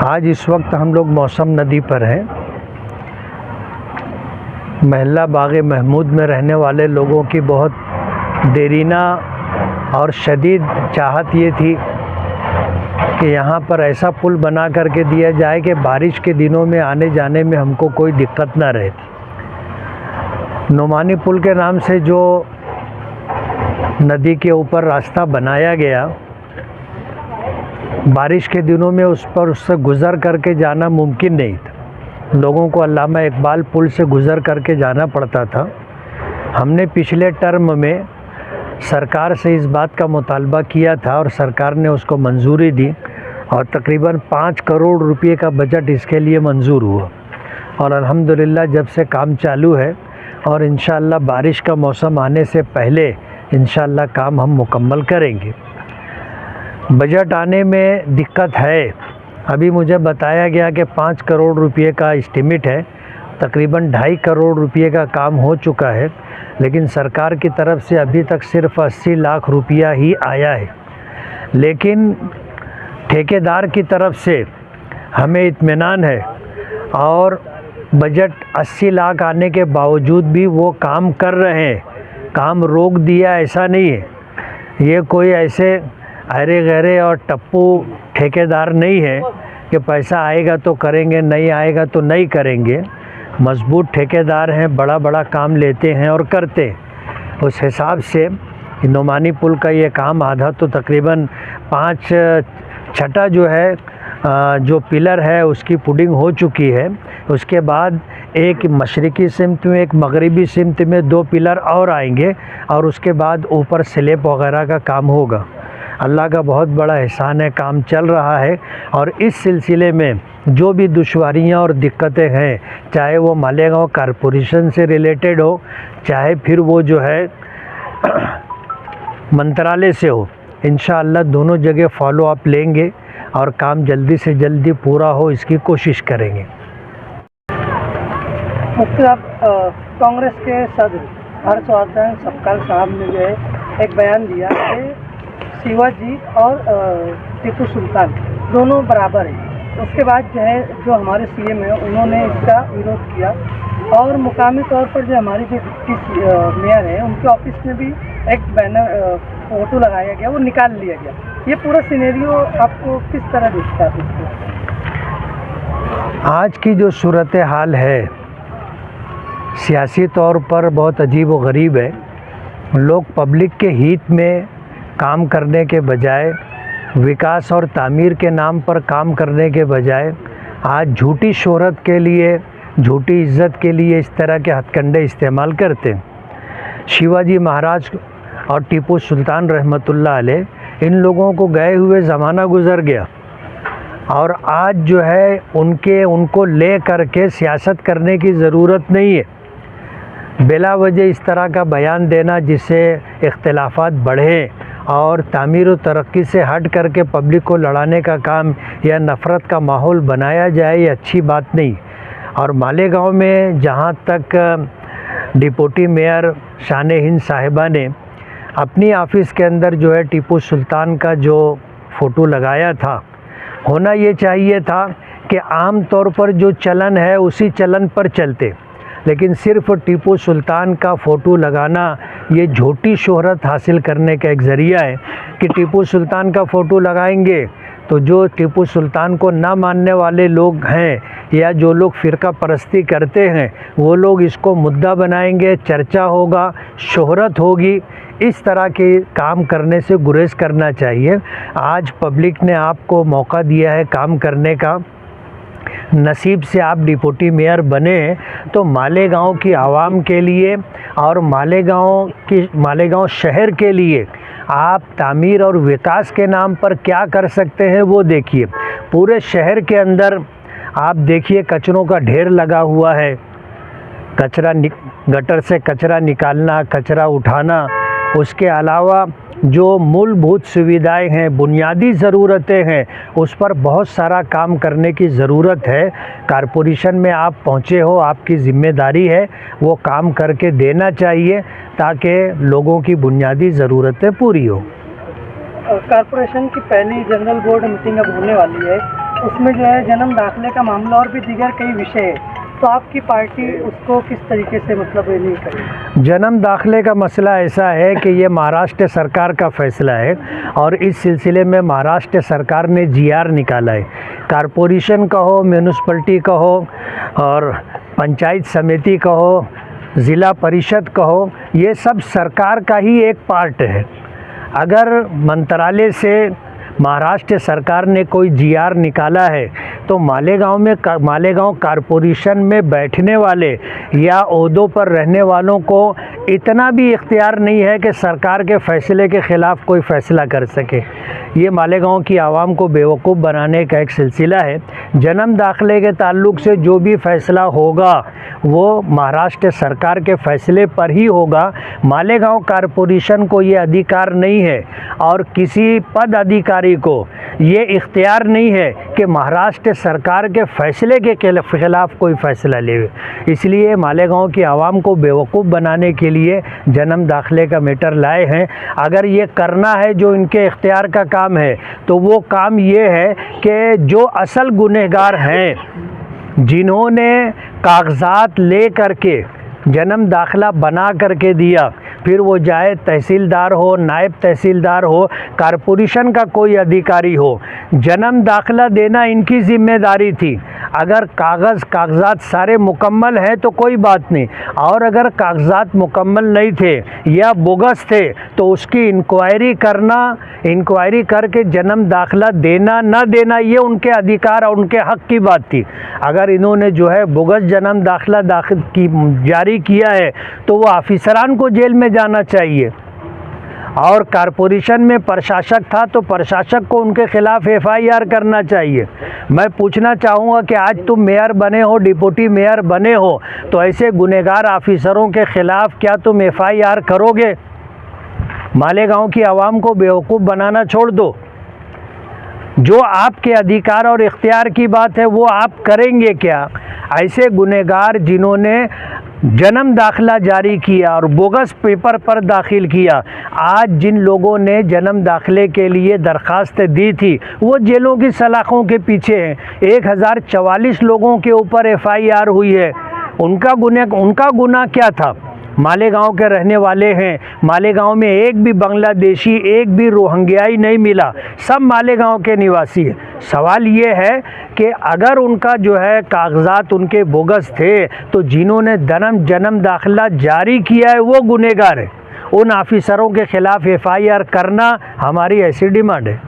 आज इस वक्त हम लोग मौसम नदी पर हैं। महल्ला बाग़ महमूद में रहने वाले लोगों की बहुत देरीना और शदीद चाहत ये थी कि यहाँ पर ऐसा पुल बना करके दिया जाए कि बारिश के दिनों में आने जाने में हमको कोई दिक्कत ना रहे। नुमानी पुल के नाम से जो नदी के ऊपर रास्ता बनाया गया, बारिश के दिनों में उससे गुज़र करके जाना मुमकिन नहीं था। लोगों को अल्लामा इकबाल पुल से गुज़र करके जाना पड़ता था। हमने पिछले टर्म में सरकार से इस बात का मुतालबा किया था और सरकार ने उसको मंजूरी दी और तकरीबन 5 करोड़ रुपए का बजट इसके लिए मंजूर हुआ और अल्हम्दुलिल्लाह जब से काम चालू है और इंशाअल्लाह बारिश का मौसम आने से पहले इंशाअल्लाह काम हम मुकम्मल करेंगे। बजट आने में दिक्कत है। अभी मुझे बताया गया कि 5 करोड़ रुपए का एस्टिमेट है, तकरीबन 2.5 करोड़ रुपए का काम हो चुका है, लेकिन सरकार की तरफ से अभी तक सिर्फ 80 लाख रुपया ही आया है। लेकिन ठेकेदार की तरफ से हमें इत्मीनान है और बजट 80 लाख आने के बावजूद भी वो काम कर रहे हैं। काम रोक दिया ऐसा नहीं है। ये कोई ऐसे अरे गहरे और टप्पू ठेकेदार नहीं है कि पैसा आएगा तो करेंगे, नहीं आएगा तो नहीं करेंगे। मजबूत ठेकेदार हैं, बड़ा बड़ा काम लेते हैं और करते हैं। उस हिसाब से नुमानी पुल का ये काम आधा तो तकरीबन 5/6 जो है जो पिलर है उसकी पुडिंग हो चुकी है। उसके बाद एक मशरक़ी सिमत में एक मगरिबी सिमत में 2 पिलर और आएंगे और उसके बाद ऊपर स्लैब वगैरह का काम होगा। अल्लाह का बहुत बड़ा एहसान है, काम चल रहा है। और इस सिलसिले में जो भी दुश्वारियाँ और दिक्कतें हैं, चाहे वो मालेगांव कॉरपोरेशन से रिलेटेड हो, चाहे फिर वो जो है मंत्रालय से हो, इंशाअल्लाह दोनों जगह फॉलो अप लेंगे और काम जल्दी से जल्दी पूरा हो इसकी कोशिश करेंगे। मुफ्ती साहब, कांग्रेस के सदर हर्षवर्धन सपकाल साहब ने जो है एक बयान दिया कि शिवाजी और टीपू सुल्तान दोनों बराबर हैं। उसके बाद जो है जो हमारे सीएम है उन्होंने इसका विरोध किया और मुकामी तौर पर जो हमारी जो डिप्टी मेयर है उनके ऑफिस में भी एक बैनर फोटो लगाया गया, वो निकाल लिया गया। ये पूरा सिनेरियो आपको किस तरह दिखता है? आज की जो सूरत हाल है सियासी तौर पर बहुत अजीब व गरीब है। लोग पब्लिक के हित में काम करने के बजाय, विकास और तामीर के नाम पर काम करने के बजाय आज झूठी शोहरत के लिए, झूठी इज़्ज़त के लिए इस तरह के हथकंडे इस्तेमाल करते हैं। शिवाजी महाराज और टीपू सुल्तान रहमतुल्लाह अलैह, इन लोगों को गए हुए ज़माना गुज़र गया और आज जो है उनको ले करके सियासत करने की ज़रूरत नहीं है। बिला वजह इस तरह का बयान देना जिससे इख्तिलाफात बढ़े और तामीर व तरक्की से हट करके पब्लिक को लड़ाने का काम या नफ़रत का माहौल बनाया जाए, ये अच्छी बात नहीं। और मालेगांव में जहाँ तक डिप्टी मेयर शान हिंद साहिबा ने अपनी ऑफ़िस के अंदर जो है टीपू सुल्तान का जो फ़ोटो लगाया था, होना ये चाहिए था कि आम तौर पर जो चलन है उसी चलन पर चलते, लेकिन सिर्फ टीपू सुल्तान का फ़ोटो लगाना ये झूठी शोहरत हासिल करने का एक ज़रिया है कि टीपू सुल्तान का फ़ोटो लगाएंगे तो जो टीपू सुल्तान को ना मानने वाले लोग हैं या जो लोग फ़िरका परस्ती करते हैं वो लोग इसको मुद्दा बनाएंगे, चर्चा होगा, शोहरत होगी। इस तरह के काम करने से गुरेज करना चाहिए। आज पब्लिक ने आपको मौका दिया है काम करने का, नसीब से आप डिप्टी मेयर बने तो मालेगांव की आवाम के लिए और मालेगांव शहर के लिए आप तामीर और विकास के नाम पर क्या कर सकते हैं वो देखिए। पूरे शहर के अंदर आप देखिए कचरों का ढेर लगा हुआ है। गटर से कचरा निकालना, कचरा उठाना, उसके अलावा जो मूलभूत सुविधाएं हैं, बुनियादी ज़रूरतें हैं, उस पर बहुत सारा काम करने की ज़रूरत है। कॉरपोरेशन में आप पहुँचे हो, आपकी ज़िम्मेदारी है वो काम करके देना चाहिए ताकि लोगों की बुनियादी ज़रूरतें पूरी हो। कॉरपोरेशन की पहली जनरल बोर्ड मीटिंग अब होने वाली है, उसमें जो है जन्म दाखिले का मामला और भी दीगर कई विषय है, तो आपकी पार्टी उसको किस तरीके से मतलब ये नहीं करेगी? जन्म दाखिले का मसला ऐसा है कि ये महाराष्ट्र सरकार का फैसला है और इस सिलसिले में महाराष्ट्र सरकार ने जीआर निकाला है। कारपोरेशन का हो, म्यूनिसिपलिटी का हो और पंचायत समिति का हो, ज़िला परिषद का हो, ये सब सरकार का ही एक पार्ट है। अगर मंत्रालय से महाराष्ट्र सरकार ने कोई जीआर निकाला है तो मालेगांव कारपोरेशन में बैठने वाले या ओहदों पर रहने वालों को इतना भी इख्तियार नहीं है कि सरकार के फैसले के ख़िलाफ़ कोई फ़ैसला कर सके। ये मालेगांव की आवाम को बेवकूफ़ बनाने का एक सिलसिला है। जन्म दाखिले के ताल्लुक़ से जो भी फ़ैसला होगा वो महाराष्ट्र सरकार के फ़ैसले पर ही होगा। मालेगांव कारपोरेशन को ये अधिकार नहीं है और किसी पद अधिकारी को ये इख्तियार नहीं है कि महाराष्ट्र सरकार के फ़ैसले के ख़िलाफ़ कोई फ़ैसला ले। इसलिए मालेगांव की आवाम को बेवकूफ़ बनाने के लिए जन्म दाखिले का मैटर लाए हैं। अगर ये करना है जो इनके इख्तियार का काम है तो वो काम ये है कि जो असल गुनहगार हैं, जिन्होंने कागज़ात ले करके जन्म दाखिला बना करके दिया, फिर वो जाए तहसीलदार हो, नायब तहसीलदार हो, कारपोरेशन का कोई अधिकारी हो, जन्म दाखिला देना इनकी ज़िम्मेदारी थी। अगर कागज़ात सारे मुकम्मल हैं तो कोई बात नहीं, और अगर कागज़ात मुकम्मल नहीं थे या बोगस थे तो उसकी इंक्वायरी करना, इंक्वायरी करके जन्म दाखिला देना ना देना ये उनके अधिकार और उनके हक़ की बात थी। अगर इन्होंने जो है बोगस जन्म दाखिला जारी किया है तो वो ऑफिसरान को जेल में जाना चाहिए। और कारपोरेशन में प्रशासक था तो प्रशासक को उनके खिलाफ एफआईआर करना चाहिए। मैं पूछना चाहूँगा कि आज तुम मेयर बने हो, डिप्टी मेयर बने हो, तो ऐसे गुनहगार ऑफिसरों के खिलाफ क्या तुम एफआईआर करोगे? मालेगांव की आवाम को बेवकूफ़ बनाना छोड़ दो। जो आपके अधिकार और इख्तियार की बात है वो आप करेंगे क्या? ऐसे गुनहगार जिन्होंने जन्म दाखिला जारी किया और बोगस पेपर पर दाखिल किया, आज जिन लोगों ने जन्म दाखिले के लिए दरख्वास्त दी थी वो जेलों की सलाखों के पीछे हैं। 1044 लोगों के ऊपर एफआईआर हुई है। उनका गुनाह क्या था? मालेगांव के रहने वाले हैं। मालेगांव में एक भी बांग्लादेशी, एक भी रोहिंग्याई नहीं मिला, सब मालेगांव के निवासी हैं। सवाल ये है कि अगर उनका जो है कागजात उनके बोगस थे तो जिन्होंने जन्म दाखिला जारी किया है वो गुनहगार है। उन ऑफिसरों के खिलाफ एफआईआर करना हमारी ऐसी डिमांड है।